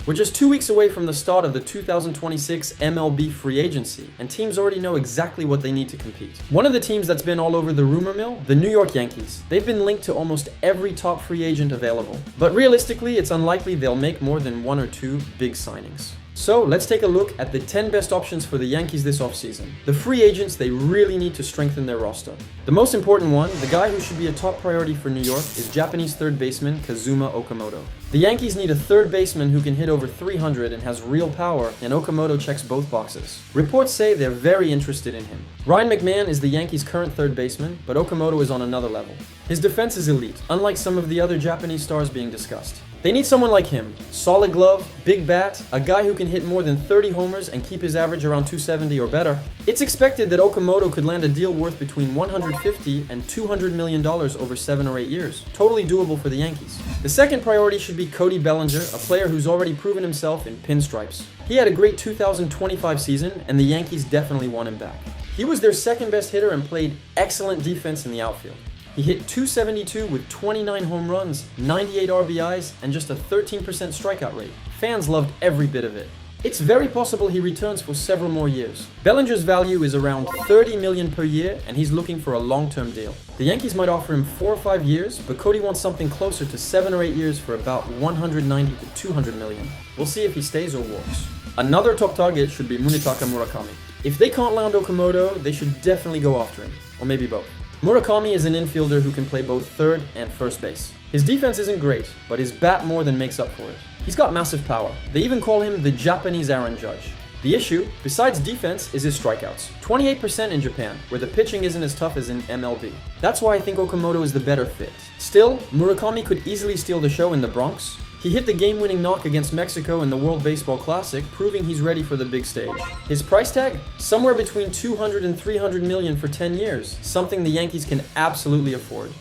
We're just 2 weeks away from the start of the 2026 MLB free agency, and teams already know exactly what they need to compete. One of the teams that's been all over the rumor mill, the New York Yankees. They've been linked to almost every top free agent available, but realistically, it's unlikely they'll make more than 1 or 2 big signings. So let's take a look at the 10 best options for the Yankees this offseason. The free agents they really need to strengthen their roster. The most important one, the guy who should be a top priority for New York, is Japanese third baseman Kazuma Okamoto. The Yankees need a third baseman who can hit over 300 and has real power, and Okamoto checks both boxes. Reports say they're very interested in him. Ryan McMahon is the Yankees' current third baseman, but Okamoto is on another level. His defense is elite, unlike some of the other Japanese stars being discussed. They need someone like him. Solid glove, big bat, a guy who can hit more than 30 homers and keep his average around 270 or better. It's expected that Okamoto could land a deal worth between $150 and $200 million over 7 or 8 years. Totally doable for the Yankees. The second priority should be Cody Bellinger, a player who's already proven himself in pinstripes. He had a great 2025 season, and the Yankees definitely want him back. He was their second best hitter and played excellent defense in the outfield. He hit .272 with 29 home runs, 98 RBIs, and just a 13% strikeout rate. Fans loved every bit of it. It's very possible he returns for several more years. Bellinger's value is around $30 million per year, and he's looking for a long-term deal. The Yankees might offer him 4 or 5 years, but Cody wants something closer to 7 or 8 years for about $190 to $200 million. We'll see if he stays or walks. Another top target should be Munetaka Murakami. If they can't land Okamoto, they should definitely go after him, or maybe both. Murakami is an infielder who can play both third and first base. His defense isn't great, but his bat more than makes up for it. He's got massive power. They even call him the Japanese Aaron Judge. The issue, besides defense, is his strikeouts. 28% in Japan, where the pitching isn't as tough as in MLB. That's why I think Okamoto is the better fit. Still, Murakami could easily steal the show in the Bronx. He hit the game-winning knock against Mexico in the World Baseball Classic, proving he's ready for the big stage. His price tag? Somewhere between $200 and $300 million for 10 years, something the Yankees can absolutely afford.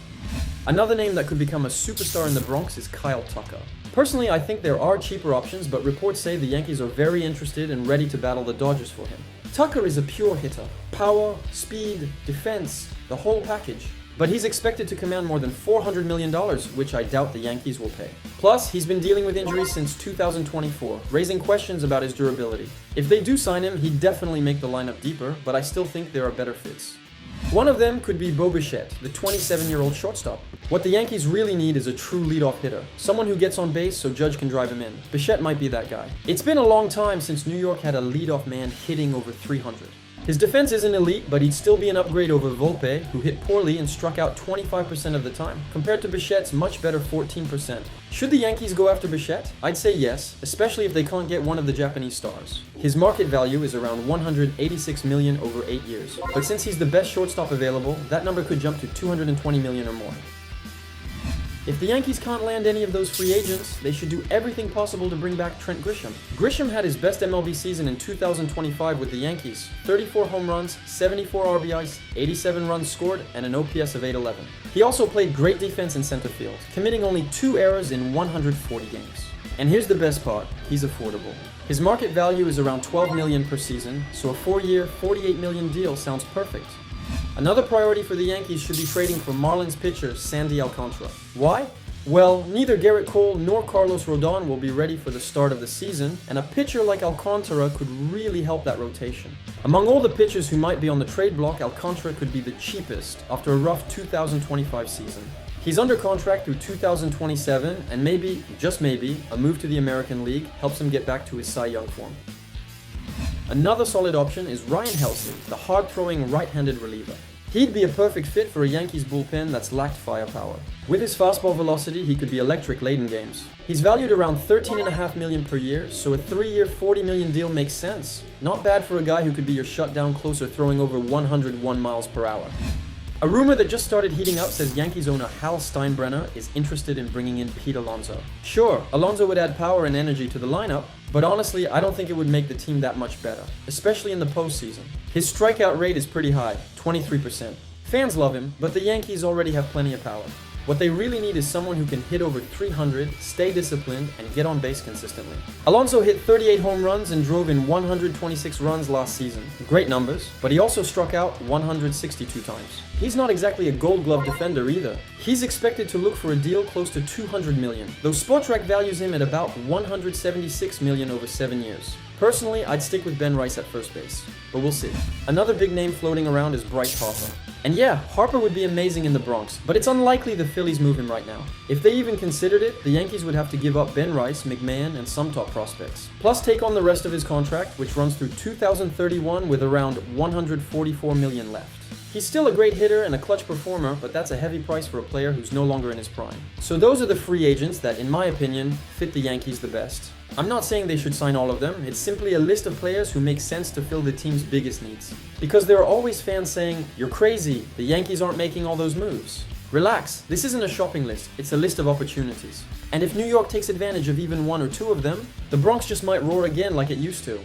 Another name that could become a superstar in the Bronx is Kyle Tucker. Personally, I think there are cheaper options, but reports say the Yankees are very interested and ready to battle the Dodgers for him. Tucker is a pure hitter. Power, speed, defense, the whole package. But he's expected to command more than $400 million, which I doubt the Yankees will pay. Plus, he's been dealing with injuries since 2024, raising questions about his durability. If they do sign him, he'd definitely make the lineup deeper, but I still think there are better fits. One of them could be Bichette, the 27-year-old shortstop. What the Yankees really need is a true leadoff hitter, someone who gets on base so Judge can drive him in. Bichette might be that guy. It's been a long time since New York had a leadoff man hitting over 300. His defense isn't elite, but he'd still be an upgrade over Volpe, who hit poorly and struck out 25% of the time, compared to Bichette's much better 14%. Should the Yankees go after Bichette? I'd say yes, especially if they can't get one of the Japanese stars. His market value is around $186 million over 8 years, but since he's the best shortstop available, that number could jump to $220 million or more. If the Yankees can't land any of those free agents, they should do everything possible to bring back Trent Grisham. Grisham had his best MLB season in 2025 with the Yankees. 34 home runs, 74 RBIs, 87 runs scored, and an OPS of 811. He also played great defense in center field, committing only 2 errors in 140 games. And here's the best part, he's affordable. His market value is around $12 million per season, so a 4-year, $48 million deal sounds perfect. Another priority for the Yankees should be trading for Marlins pitcher Sandy Alcantara. Why? Well, neither Garrett Cole nor Carlos Rodon will be ready for the start of the season, and a pitcher like Alcantara could really help that rotation. Among all the pitchers who might be on the trade block, Alcantara could be the cheapest after a rough 2025 season. He's under contract through 2027, and maybe, just maybe, a move to the American League helps him get back to his Cy Young form. Another solid option is Ryan Helsley, the hard-throwing right-handed reliever. He'd be a perfect fit for a Yankees bullpen that's lacked firepower. With his fastball velocity, he could be electric late in games. He's valued around $13.5 million per year, so a 3-year, $40 million deal makes sense. Not bad for a guy who could be your shutdown closer throwing over 101 miles per hour. A rumor that just started heating up says Yankees owner Hal Steinbrenner is interested in bringing in Pete Alonso. Sure, Alonso would add power and energy to the lineup, but honestly, I don't think it would make the team that much better, especially in the postseason. His strikeout rate is pretty high, 23%. Fans love him, but the Yankees already have plenty of power. What they really need is someone who can hit over 300, stay disciplined, and get on base consistently. Alonso hit 38 home runs and drove in 126 runs last season. Great numbers, but he also struck out 162 times. He's not exactly a Gold Glove defender either. He's expected to look for a deal close to $200 million, though Spotrac values him at about $176 million over 7 years. Personally, I'd stick with Bryce at first base, but we'll see. Another big name floating around is Bryce Harper. And yeah, Harper would be amazing in the Bronx, but it's unlikely the Phillies move him right now. If they even considered it, the Yankees would have to give up Bryce, McMahon, and some top prospects. Plus take on the rest of his contract, which runs through 2031 with around $144 million left. He's still a great hitter and a clutch performer, but that's a heavy price for a player who's no longer in his prime. So those are the free agents that, in my opinion, fit the Yankees the best. I'm not saying they should sign all of them, it's simply a list of players who make sense to fill the team's biggest needs. Because there are always fans saying, "You're crazy, the Yankees aren't making all those moves." Relax, this isn't a shopping list, it's a list of opportunities. And if New York takes advantage of even one or two of them, the Bronx just might roar again like it used to.